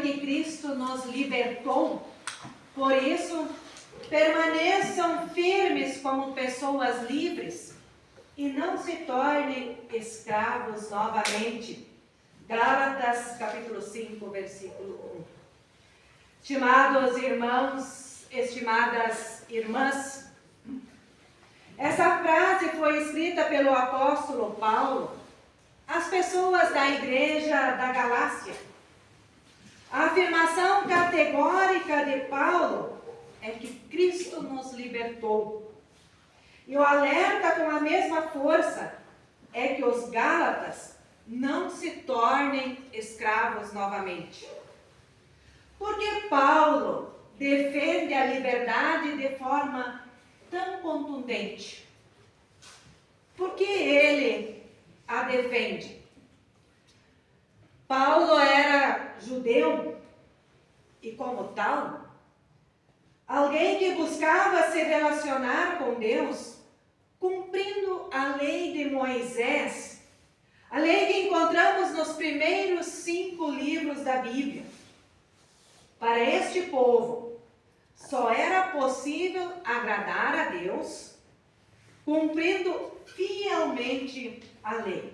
que Cristo nos libertou. Por isso, permaneçam firmes como pessoas livres e não se tornem escravos novamente. Gálatas, capítulo 5, versículo 1. Estimados irmãos, estimadas irmãs, essa frase foi escrita pelo apóstolo Paulo às pessoas da igreja da Galácia. A afirmação categórica de Paulo é que Cristo nos libertou. E o alerta com a mesma força é que os Gálatas não se tornem escravos novamente. Por que Paulo defende a liberdade de forma tão contundente? Por que ele a defende? Paulo era judeu e, como tal, alguém que buscava se relacionar com Deus, cumprindo a lei de Moisés, a lei que encontramos nos primeiros 5 livros da Bíblia. Para este povo, só era possível agradar a Deus cumprindo fielmente a lei.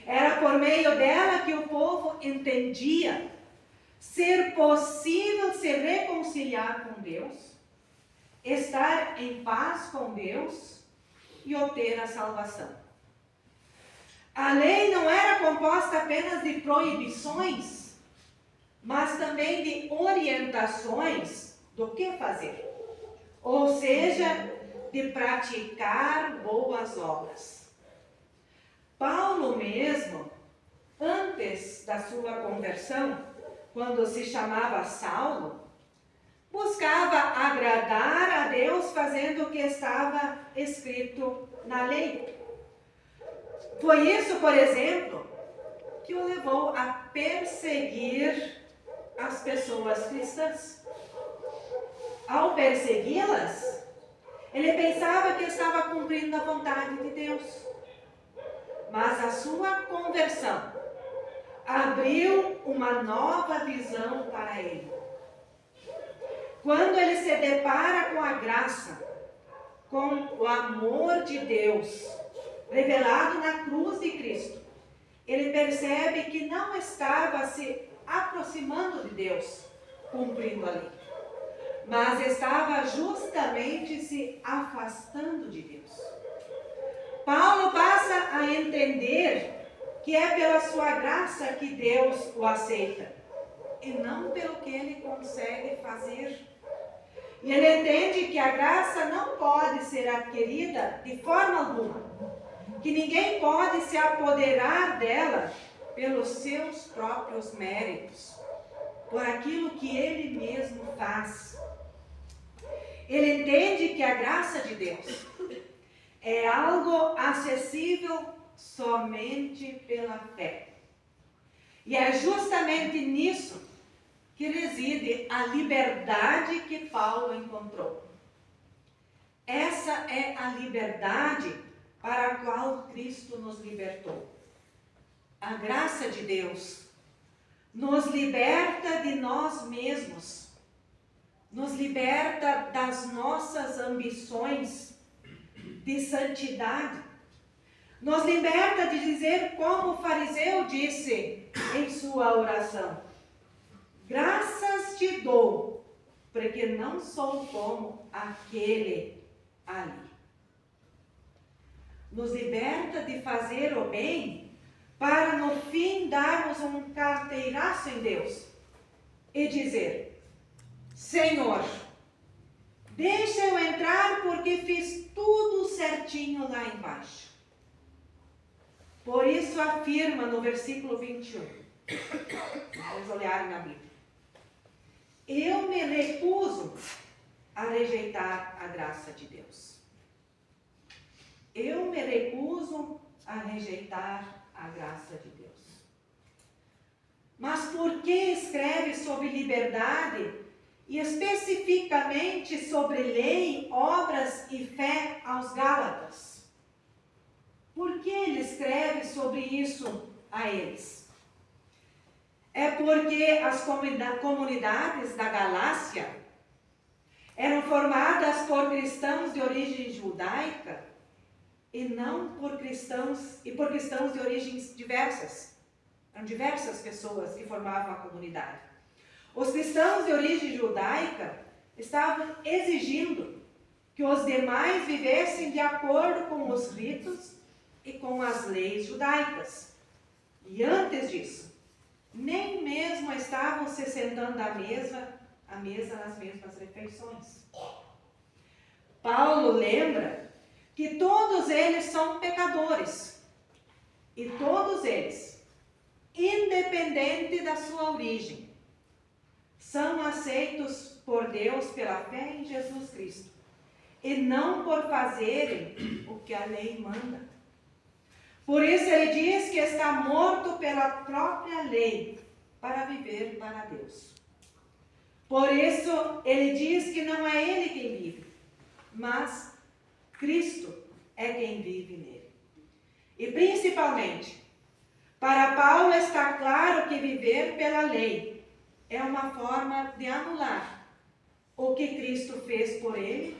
Era por meio dela que o povo entendia ser possível se reconciliar com Deus, estar em paz com Deus e obter a salvação. A lei não era composta apenas de proibições, mas também de orientações do que fazer, ou seja, de praticar boas obras. Paulo mesmo, antes da sua conversão, quando se chamava Saulo, buscava agradar a Deus fazendo o que estava escrito na lei. Foi isso, por exemplo, que o levou a perseguir as pessoas cristãs. Ao persegui-las, ele pensava que estava cumprindo a vontade de Deus. Mas a sua conversão abriu uma nova visão para ele. Quando ele se depara com a graça, com o amor de Deus revelado na cruz de Cristo, ele percebe que não estava se aproximando de Deus, cumprindo a lei, mas estava justamente se afastando de Deus. Paulo passa a entender que é pela sua graça que Deus o aceita, e não pelo que ele consegue fazer. E ele entende que a graça não pode ser adquirida de forma alguma, que ninguém pode se apoderar dela pelos seus próprios méritos, por aquilo que ele mesmo faz. Ele entende que a graça de Deus é algo acessível somente pela fé. E é justamente nisso que reside a liberdade que Paulo encontrou. Essa é a liberdade para a qual Cristo nos libertou. A graça de Deus nos liberta de nós mesmos, nos liberta das nossas ambições de santidade, nos liberta de dizer como o fariseu disse em sua oração: graças te dou, porque não sou como aquele ali. Nos liberta de fazer o bem, para no fim darmos um carteiraço em Deus e dizer: Senhor, deixa eu entrar porque fiz tudo certinho lá embaixo. Por isso afirma no versículo 21, vamos olhar na Bíblia: eu me recuso a rejeitar a graça de Deus. Eu me recuso a rejeitar a graça de Deus. Mas por que escreve sobre liberdade e especificamente sobre lei, obras e fé aos Gálatas? Por que ele escreve sobre isso a eles? é porque as comunidades da Galácia eram formadas por cristãos de origem judaica e não por cristãos de origens diversas. Eram diversas pessoas que formavam a comunidade. Os cristãos de origem judaica estavam exigindo que os demais vivessem de acordo com os ritos e com as leis judaicas. E antes disso, nem mesmo estavam se sentando à mesa nas mesmas refeições. Paulo lembra que todos eles são pecadores. E todos eles, independente da sua origem, são aceitos por Deus pela fé em Jesus Cristo. E não por fazerem o que a lei manda. Por isso ele diz que está morto pela própria lei para viver para Deus. Por isso ele diz que não é ele quem vive, mas Cristo é quem vive nele. E principalmente, para Paulo está claro que viver pela lei é uma forma de anular o que Cristo fez por ele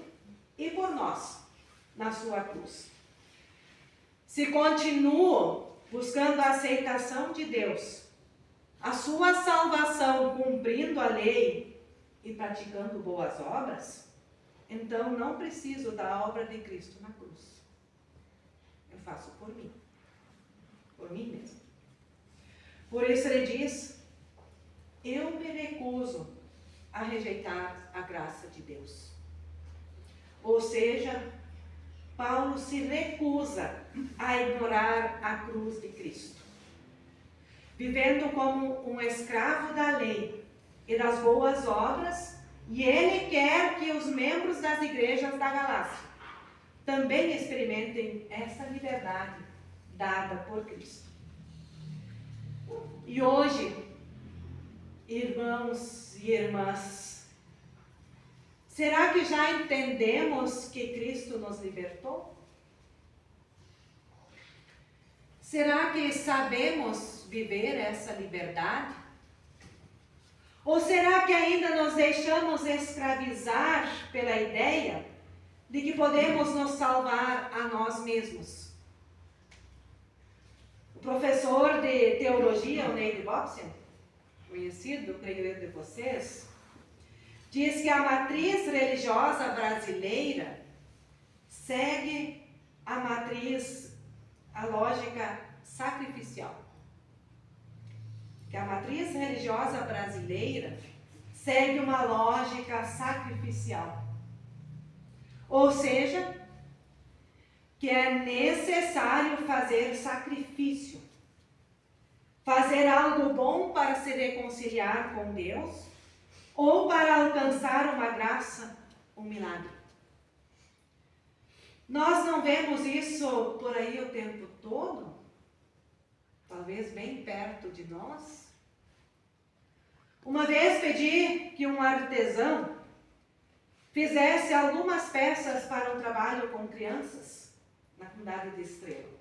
e por nós na sua cruz. Se continuam buscando a aceitação de Deus, a sua salvação cumprindo a lei e praticando boas obras, então não preciso da obra de Cristo na cruz. Eu faço por mim mesmo. Por isso ele diz, eu me recuso a rejeitar a graça de Deus. Ou seja, Paulo se recusa a ignorar a cruz de Cristo, vivendo como um escravo da lei e das boas obras, e ele quer que os membros das igrejas da Galácia também experimentem essa liberdade dada por Cristo. E hoje, irmãos e irmãs, será que já entendemos que Cristo nos libertou? Será que sabemos viver essa liberdade? Ou será que ainda nos deixamos escravizar pela ideia de que podemos nos salvar a nós mesmos? O professor de teologia, o Neil Bobson, conhecido, creio de vocês, diz que a matriz religiosa brasileira segue a lógica sacrificial. Que a matriz religiosa brasileira segue uma lógica sacrificial. Ou seja, que é necessário fazer sacrifício, fazer algo bom para se reconciliar com Deus, ou para alcançar uma graça, um milagre. Nós não vemos isso por aí o tempo todo? Talvez bem perto de nós? Uma vez pedi que um artesão fizesse algumas peças para um trabalho com crianças na comunidade de Estrela.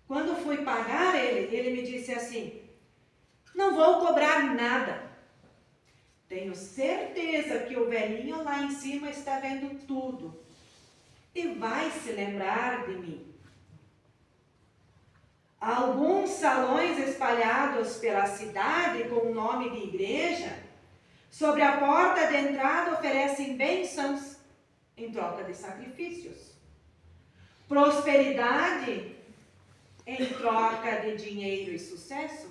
Quando fui pagar ele me disse assim, não vou cobrar nada. Tenho certeza que o velhinho lá em cima está vendo tudo e vai se lembrar de mim. Alguns salões espalhados pela cidade com o nome de igreja, sobre a porta de entrada oferecem bênçãos em troca de sacrifícios. Prosperidade em troca de dinheiro e sucesso.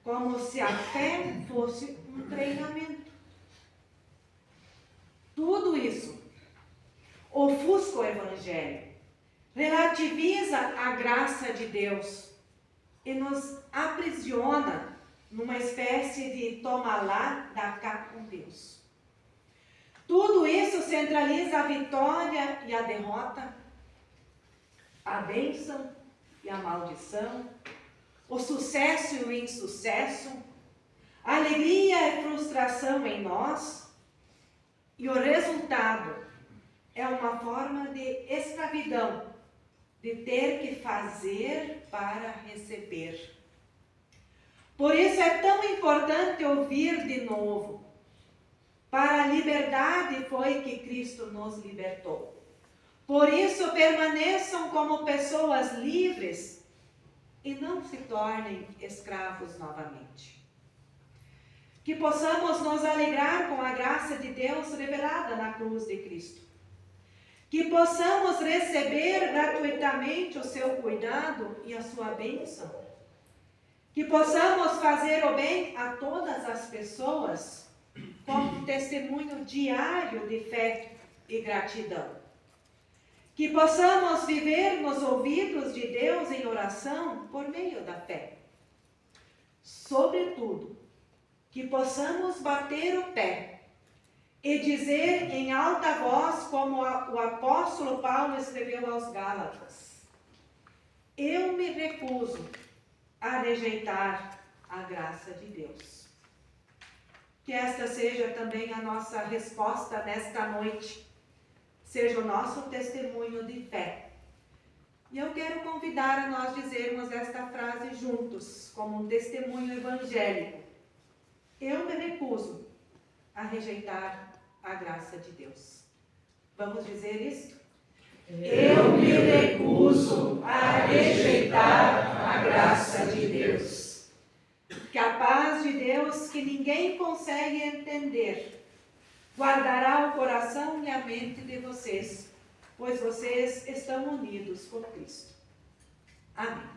Como se a fé fosse um treinamento. Tudo isso ofusca o Evangelho, relativiza a graça de Deus e nos aprisiona numa espécie de toma lá, dá cá com Deus. Tudo isso centraliza a vitória e a derrota, a bênção e a maldição, o sucesso e o insucesso, a alegria e frustração em nós, e o resultado é uma forma de escravidão, de ter que fazer para receber. Por isso é tão importante ouvir de novo. Para a liberdade foi que Cristo nos libertou. Por isso permaneçam como pessoas livres e não se tornem escravos novamente. Que possamos nos alegrar com a graça de Deus revelada na cruz de Cristo. Que possamos receber gratuitamente o seu cuidado e a sua bênção. Que possamos fazer o bem a todas as pessoas como testemunho diário de fé e gratidão. Que possamos viver nos ouvidos de Deus em oração por meio da fé. Sobretudo, que possamos bater o pé e dizer em alta voz, como o apóstolo Paulo escreveu aos Gálatas: eu me recuso a rejeitar a graça de Deus. Que esta seja também a nossa resposta nesta noite, seja o nosso testemunho de fé. E eu quero convidar a nós dizermos esta frase juntos, como um testemunho evangélico. Eu me recuso a rejeitar a graça de Deus. Vamos dizer isto? Eu me recuso a rejeitar a graça de Deus. Que a paz de Deus, que ninguém consegue entender, guardará o coração e a mente de vocês, pois vocês estão unidos com Cristo. Amém.